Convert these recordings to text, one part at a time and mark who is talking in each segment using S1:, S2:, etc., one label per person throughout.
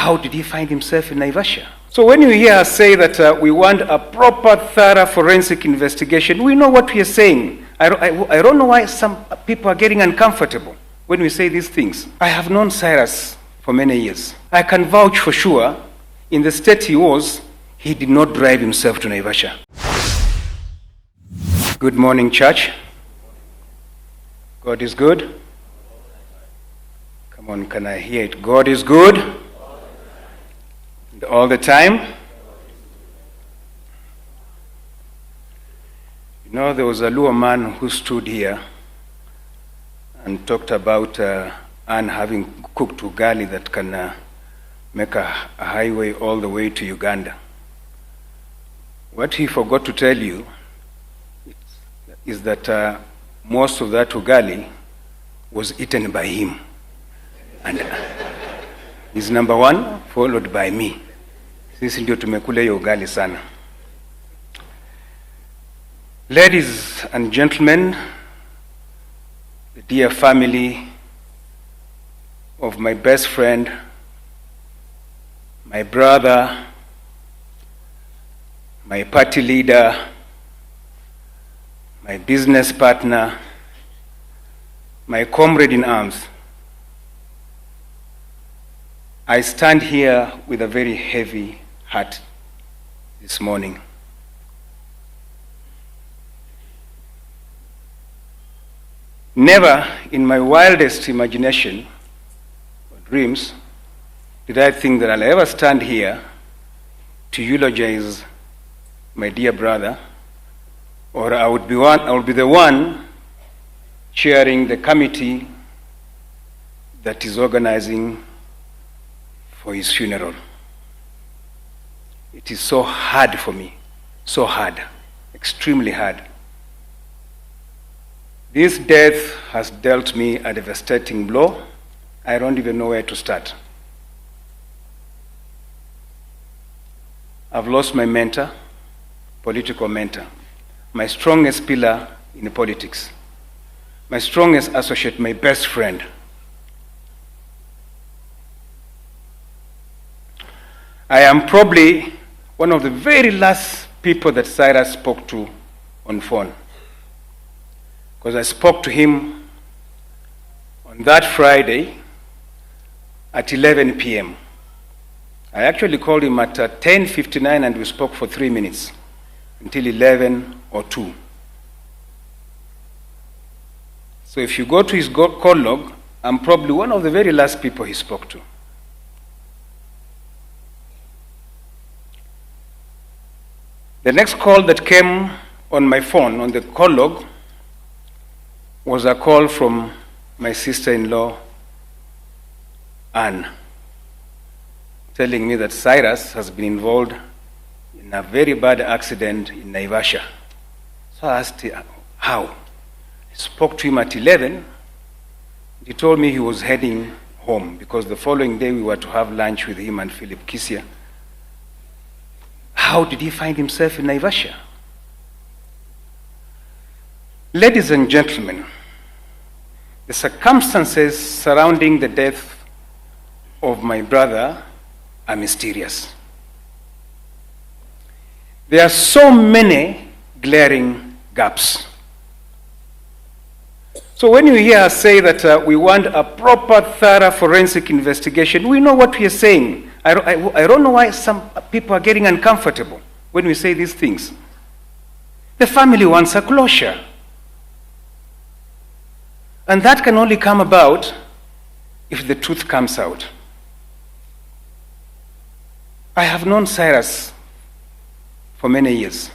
S1: How did he find himself in Naivash? So when you hear us say that we want a proper, thorough forensic investigation, we know what we are saying. I don't know why some people are getting uncomfortable when we say these things. I have known Cyrus for many years. I can vouch for sure, in the state he was, he did not drive himself to Naivash. Good morning, church. God is good. Come on, can I hear it? God is good. And all the time. You know, there was a Luo man who stood here and talked about Anne having cooked ugali that can make a highway all the way to Uganda. What he forgot to tell you is that most of that ugali was eaten by him. And he's number one, followed by me. Sisi ndio tumekula hiyo ugali sana. Ladies and gentlemen, the dear family of my best friend, my brother, my party leader, my business partner, my comrade in arms, I stand here with a very heavy heart this morning. Never in my wildest imagination or dreams did I think that I'll ever stand here to eulogize my dear brother, or I would be the one chairing the committee that is organizing for his funeral. It is so hard for me, so hard, extremely hard. This death has dealt me a devastating blow. I don't even know where to start. I've lost my mentor, political mentor, my strongest pillar in politics, my strongest associate, my best friend. I am probably one of the very last people that Cyrus spoke to on phone, because I spoke to him on that Friday at 11 p.m. I actually called him at 10:59 and we spoke for 3 minutes until 11 or 2. So if you go to his call log, I'm probably one of the very last people he spoke to. The next call that came on my phone, on the call log, was a call from my sister-in-law, Anne, telling me that Cyrus has been involved in a very bad accident in Naivash. So I asked him, how? I spoke to him at 11. He told me he was heading home because the following day we were to have lunch with him and Philip Kisia. How did he find himself in Naivash? Ladies and gentlemen, the circumstances surrounding the death of my brother are mysterious. There are so many glaring gaps. So when you hear us say that we want a proper, thorough forensic investigation, we know what we are saying. I don't know why some people are getting uncomfortable when we say these things. The family wants a closure. And that can only come about if the truth comes out. I have known Cyrus for many years.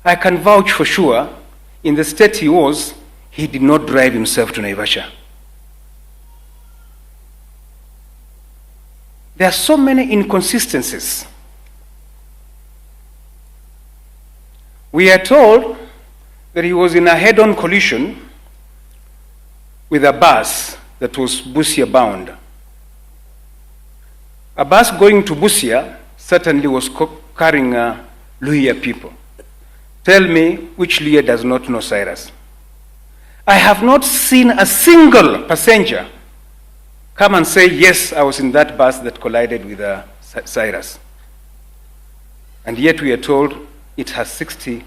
S1: I can vouch for sure, in the state he was, he did not drive himself to Naivash. There are so many inconsistencies. We are told that he was in a head-on collision with a bus that was Busia bound. A bus going to Busia certainly was carrying Luhya people. Tell me which Luhya does not know Cyrus. I have not seen a single passenger come and say, yes, I was in that bus that collided with Cyrus. And yet we are told it has 60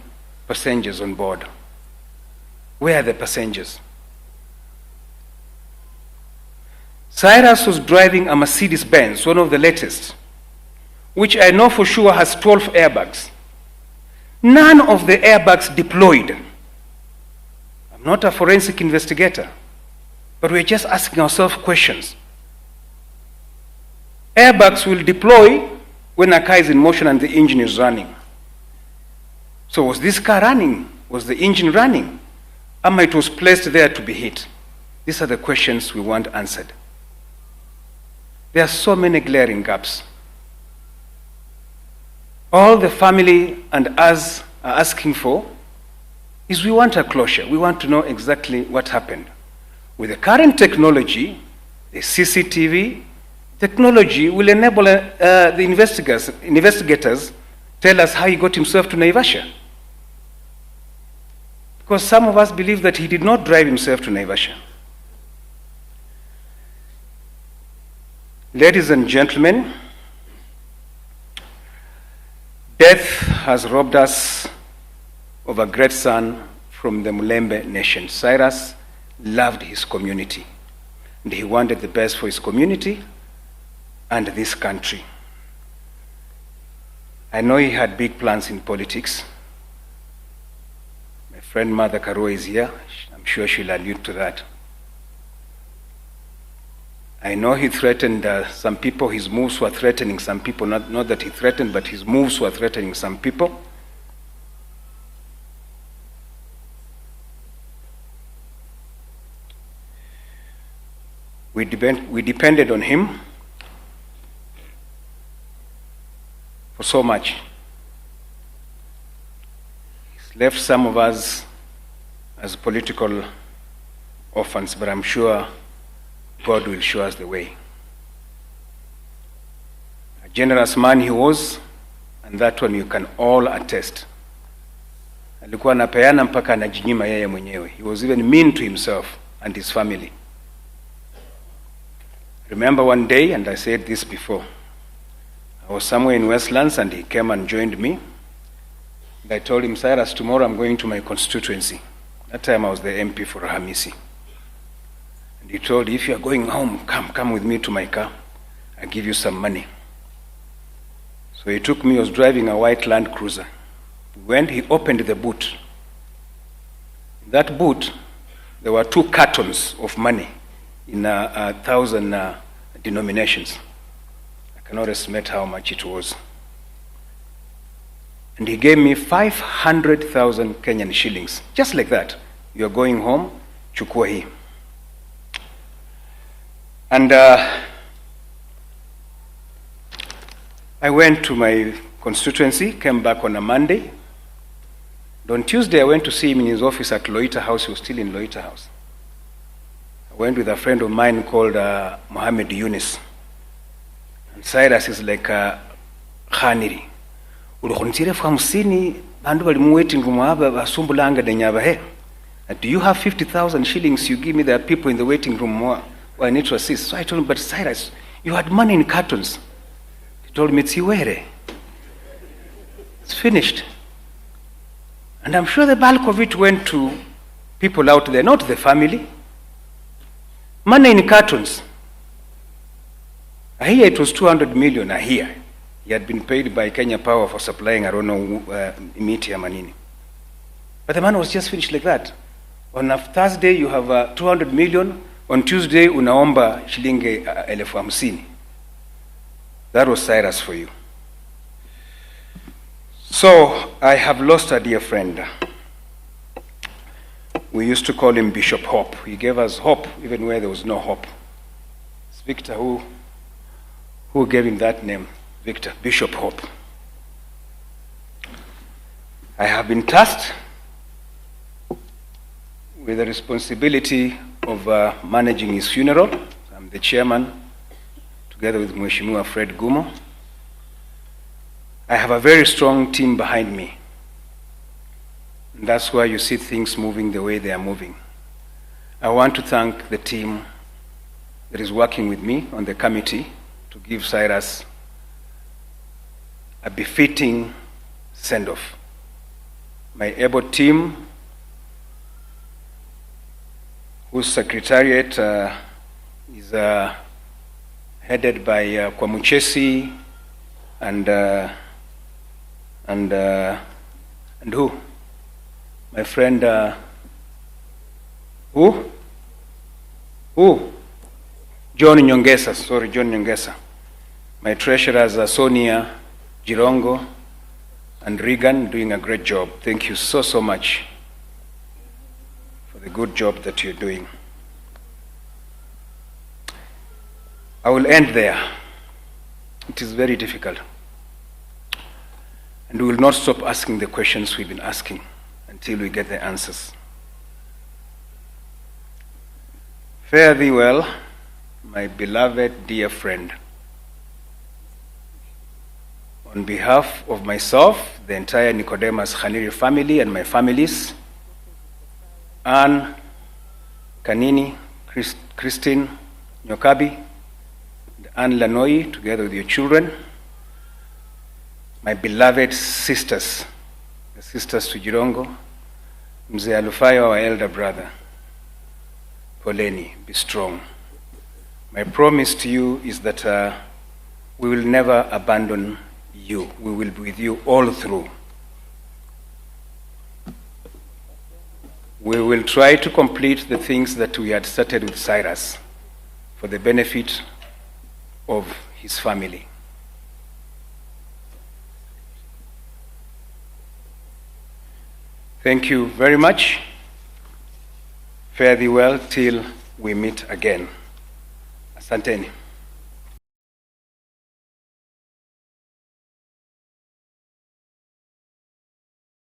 S1: passengers on board. Where are the passengers? Cyrus was driving a Mercedes-Benz, one of the latest, which I know for sure has 12 airbags. None of the airbags deployed. I'm not a forensic investigator, but we're just asking ourselves questions. Airbags will deploy when a car is in motion and the engine is running. So was this car running? Was the engine running? It was placed there to be hit? These are the questions we want answered. There are so many glaring gaps. All the family and us are asking for is we want a closure. We want to know exactly what happened. With the current technology, the CCTV technology will enable the investigators tell us how he got himself to Naivash. Because some of us believe that he did not drive himself to Naivash. Ladies and gentlemen, death has robbed us of a great son from the Mulembe nation. Cyrus loved his community, and he wanted the best for his community and this country. I know he had big plans in politics. My friend Mother Karo is here. I'm sure she'll allude to that. I know he threatened some people. His moves were threatening some people. Not that he threatened, but his moves were threatening some people. We depended on him for so much. He's left some of us as political orphans, but I'm sure God will show us the way. A generous man he was, and that one you can all attest. Alikuwa anapeana mpaka anajinyima yeye mwenyewe. He was even mean to himself and his family. Remember one day, and I said this before, I was somewhere in Westlands and he came and joined me. And I told him, Cyrus, tomorrow I'm going to my constituency. That time I was the MP for Hamisi. And he told, if you're going home, come with me to my car. I'll give you some money. So he took me. He was driving a white Land Cruiser. When he opened the boot, in that boot, there were 2 cartons of money in 1,000 denominations. I cannot estimate how much it was. And he gave me 500,000 Kenyan shillings. Just like that. You're going home, chukua hii. And I went to my constituency, came back on a Monday. And on Tuesday, I went to see him in his office at Loita House. He was still in Loita House. I went with a friend of mine called Mohammed Yunus. And Cyrus is like Khaniri. Do you have 50,000 shillings you give me? There are people in the waiting room who I need to assist. So I told him, but Cyrus, you had money in cartons. He told me, it's Iwere. It's finished. And I'm sure the bulk of it went to people out there, not the family. Money in cartons. A year it was 200 million a year. He had been paid by Kenya Power for supplying, I don't know, miti ya manini. But the man was just finished like that. On a Thursday, you have 200 million. On Tuesday, unaomba shilingi 50,000. That was Cyrus for you. So, I have lost a dear friend. We used to call him Bishop Hope. He gave us hope even where there was no hope. It's Victor who gave him that name. Victor, Bishop Hope. I have been tasked with the responsibility of managing his funeral. I'm the chairman, together with Mheshimiwa Fred Gumo. I have a very strong team behind me. And that's why you see things moving the way they are moving. I want to thank the team that is working with me on the committee to give Cyrus a befitting send-off. My able team, whose secretariat is headed by Kwamuchesi and who? My friend, who? John Nyongesa. My treasurers, Sonia, Jirongo, and Regan, doing a great job. Thank you so much for the good job that you're doing. I will end there. It is very difficult. And we will not stop asking the questions we've been asking until we get the answers. Fare thee well, my beloved dear friend. On behalf of myself, the entire Nicodemus Khaniri family and my families, Anne, Kanini, Christine, Nyokabi, Anne Lanoi, together with your children, my beloved sisters, the sisters to Jirongo, Mzee Alufayo, our elder brother, Poleni, be strong. My promise to you is that we will never abandon you. We will be with you all through. We will try to complete the things that we had started with Cyrus for the benefit of his family. Thank you very much. Fare thee well till we meet again. Asanteni.